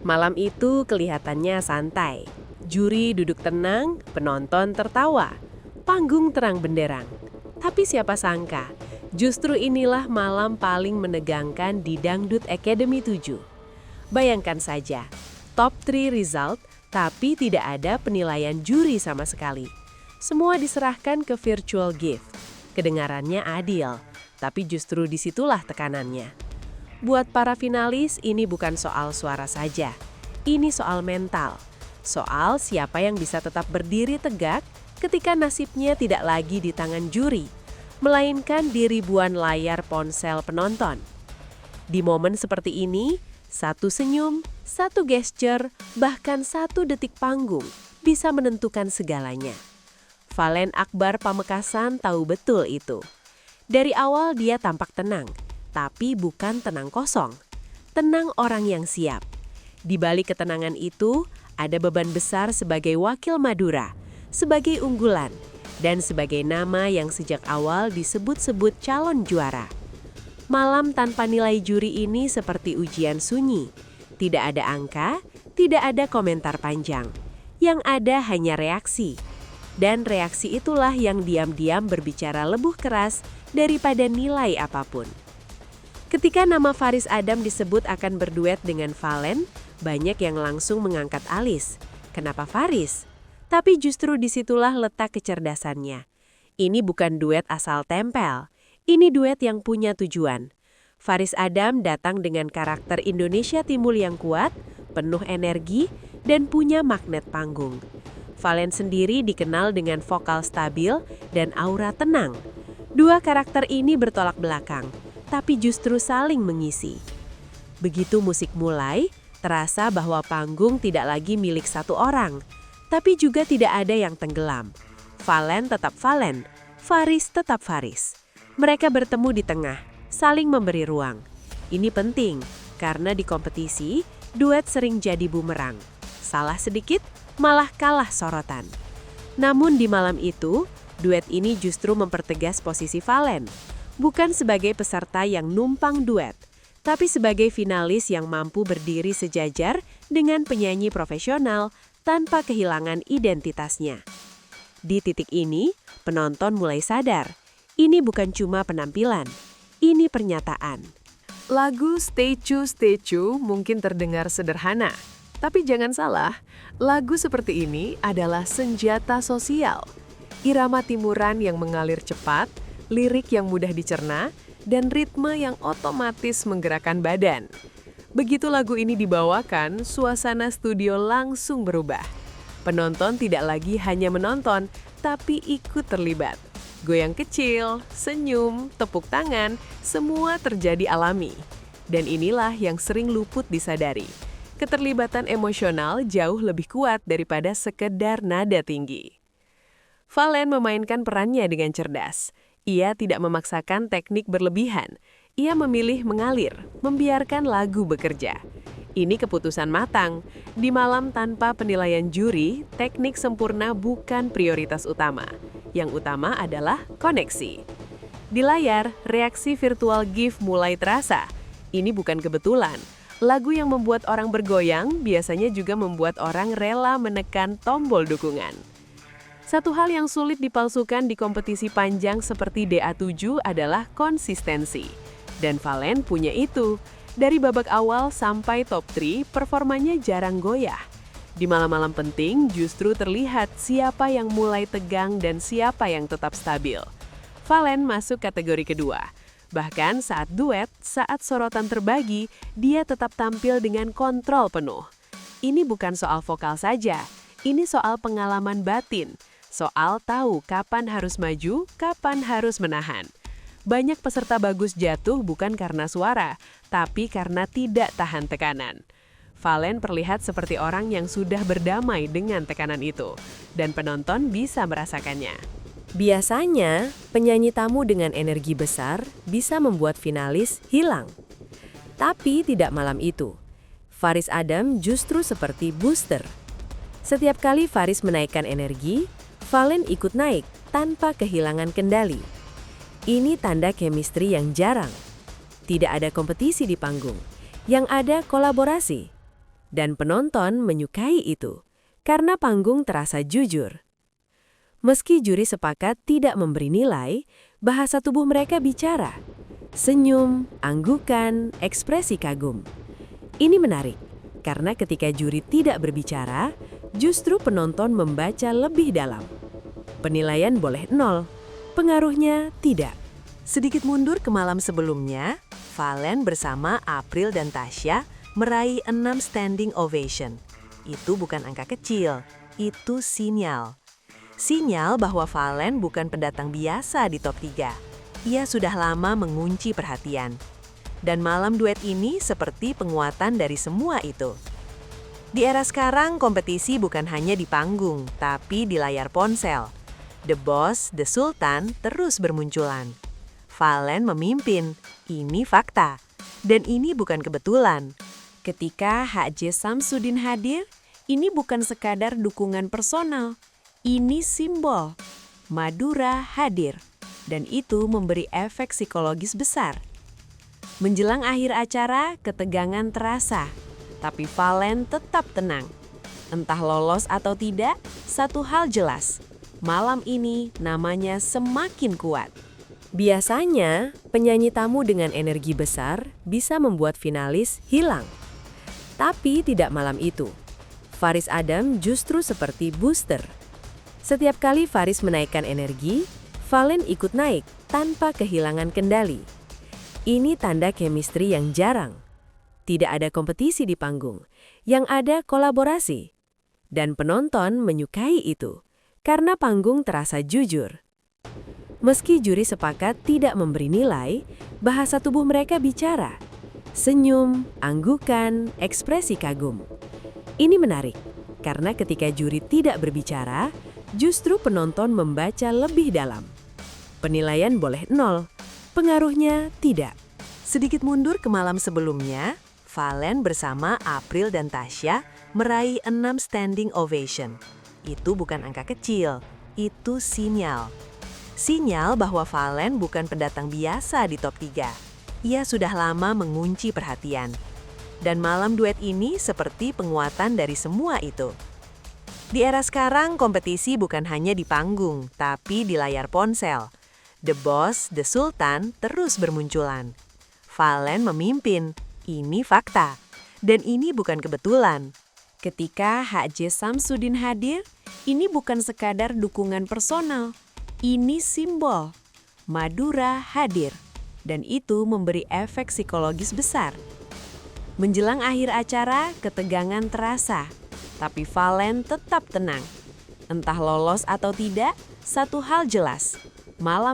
Malam itu kelihatannya santai. Juri duduk tenang, penonton tertawa. Panggung terang benderang. Tapi siapa sangka, justru inilah malam paling menegangkan di Dangdut Academy 7. Bayangkan saja, top 3 result, tapi tidak ada penilaian juri sama sekali. Semua diserahkan ke virtual gift. Kedengarannya adil, tapi justru disitulah tekanannya. Buat para finalis, ini bukan soal suara saja. Ini soal mental. Soal siapa yang bisa tetap berdiri tegak ketika nasibnya tidak lagi di tangan juri, melainkan di ribuan layar ponsel penonton. Di momen seperti ini, satu senyum, satu gesture, bahkan satu detik panggung bisa menentukan segalanya. Valen Akbar Pamekasan tahu betul itu. Dari awal dia tampak tenang, tapi bukan tenang kosong. Tenang orang yang siap. Di balik ketenangan itu, ada beban besar sebagai wakil Madura, sebagai unggulan, dan sebagai nama yang sejak awal disebut-sebut calon juara. Malam tanpa nilai juri ini seperti ujian sunyi. Tidak ada angka, tidak ada komentar panjang. Yang ada hanya reaksi. Dan reaksi itulah yang diam-diam berbicara lebih keras daripada nilai apapun. Ketika nama Faris Adam disebut akan berduet dengan Valen, banyak yang langsung mengangkat alis. Kenapa Faris? Tapi justru disitulah letak kecerdasannya. Ini bukan duet asal tempel. Ini duet yang punya tujuan. Faris Adam datang dengan karakter Indonesia Timur yang kuat, penuh energi, dan punya magnet panggung. Valen sendiri dikenal dengan vokal stabil dan aura tenang. Dua karakter ini bertolak belakang, tapi justru saling mengisi. Begitu musik mulai, terasa bahwa panggung tidak lagi milik satu orang, tapi juga tidak ada yang tenggelam. Valen tetap Valen, Faris tetap Faris. Mereka bertemu di tengah, saling memberi ruang. Ini penting, karena di kompetisi, duet sering jadi bumerang. Salah sedikit, malah kalah sorotan. Namun di malam itu, duet ini justru mempertegas posisi Valen. Bukan sebagai peserta yang numpang duet, tapi sebagai finalis yang mampu berdiri sejajar dengan penyanyi profesional tanpa kehilangan identitasnya. Di titik ini, penonton mulai sadar, ini bukan cuma penampilan, ini pernyataan. Lagu Stay True mungkin terdengar sederhana, tapi jangan salah, lagu seperti ini adalah senjata sosial. Irama timuran yang mengalir cepat, lirik yang mudah dicerna, dan ritme yang otomatis menggerakkan badan. Begitu lagu ini dibawakan, suasana studio langsung berubah. Penonton tidak lagi hanya menonton, tapi ikut terlibat. Goyang kecil, senyum, tepuk tangan, semua terjadi alami. Dan inilah yang sering luput disadari. Keterlibatan emosional jauh lebih kuat daripada sekedar nada tinggi. Valen memainkan perannya dengan cerdas. Ia tidak memaksakan teknik berlebihan. Ia memilih mengalir, membiarkan lagu bekerja. Ini keputusan matang. Di malam tanpa penilaian juri, teknik sempurna bukan prioritas utama. Yang utama adalah koneksi. Di layar, reaksi virtual GIF mulai terasa. Ini bukan kebetulan. Lagu yang membuat orang bergoyang biasanya juga membuat orang rela menekan tombol dukungan. Satu hal yang sulit dipalsukan di kompetisi panjang seperti DA7 adalah konsistensi. Dan Valen punya itu. Dari babak awal sampai top 3, performanya jarang goyah. Di malam-malam penting justru terlihat siapa yang mulai tegang dan siapa yang tetap stabil. Valen masuk kategori kedua. Bahkan saat duet, saat sorotan terbagi, dia tetap tampil dengan kontrol penuh. Ini bukan soal vokal saja, ini soal pengalaman batin. Soal tahu kapan harus maju, kapan harus menahan. Banyak peserta bagus jatuh bukan karena suara, tapi karena tidak tahan tekanan. Valen terlihat seperti orang yang sudah berdamai dengan tekanan itu, dan penonton bisa merasakannya. Biasanya, penyanyi tamu dengan energi besar bisa membuat finalis hilang. Tapi tidak malam itu. Faris Adam justru seperti booster. Setiap kali Faris menaikkan energi, Valen ikut naik tanpa kehilangan kendali. Ini tanda chemistry yang jarang. Tidak ada kompetisi di panggung, yang ada kolaborasi. Dan penonton menyukai itu, karena panggung terasa jujur. Meski juri sepakat tidak memberi nilai, bahasa tubuh mereka bicara. Senyum, anggukan, ekspresi kagum. Ini menarik, karena ketika juri tidak berbicara, justru penonton membaca lebih dalam. Penilaian boleh 0, pengaruhnya tidak. Sedikit mundur ke malam sebelumnya, Valen bersama April dan Tasya meraih 6 standing ovation. Itu bukan angka kecil, itu sinyal. Sinyal bahwa Valen bukan pendatang biasa di top 3. Ia sudah lama mengunci perhatian. Dan malam duet ini seperti penguatan dari semua itu. Di era sekarang, kompetisi bukan hanya di panggung, tapi di layar ponsel. The Boss, The Sultan terus bermunculan. Valen memimpin, ini fakta. Dan ini bukan kebetulan. Ketika H.J. Samsudin hadir, ini bukan sekadar dukungan personal. Ini simbol. Madura hadir. Dan itu memberi efek psikologis besar. Menjelang akhir acara, ketegangan terasa. Tapi Valen tetap tenang. Entah lolos atau tidak, satu hal jelas. Malam ini namanya semakin kuat. Biasanya, penyanyi tamu dengan energi besar bisa membuat finalis hilang. Tapi tidak malam itu. Faris Adam justru seperti booster. Setiap kali Faris menaikkan energi, Valen ikut naik tanpa kehilangan kendali. Ini tanda chemistry yang jarang. Tidak ada kompetisi di panggung, yang ada kolaborasi. Dan penonton menyukai itu, karena panggung terasa jujur. Meski juri sepakat tidak memberi nilai, bahasa tubuh mereka bicara. Senyum, anggukan, ekspresi kagum. Ini menarik, karena ketika juri tidak berbicara, justru penonton membaca lebih dalam. Penilaian boleh 0, pengaruhnya tidak. Sedikit mundur ke malam sebelumnya, Valen bersama April dan Tasya meraih 6 standing ovation. Itu bukan angka kecil, itu sinyal. Sinyal bahwa Valen bukan pendatang biasa di top 3. Ia sudah lama mengunci perhatian. Dan malam duet ini seperti penguatan dari semua itu. Di era sekarang, kompetisi bukan hanya di panggung, tapi di layar ponsel. The Boss, The Sultan terus bermunculan. Valen memimpin, ini fakta. Dan ini bukan kebetulan. Ketika H.J. Samsudin hadir, ini bukan sekadar dukungan personal. Ini simbol. Madura hadir. Dan itu memberi efek psikologis besar. Menjelang akhir acara, ketegangan terasa. Tapi Valen tetap tenang. Entah lolos atau tidak, satu hal jelas. Malam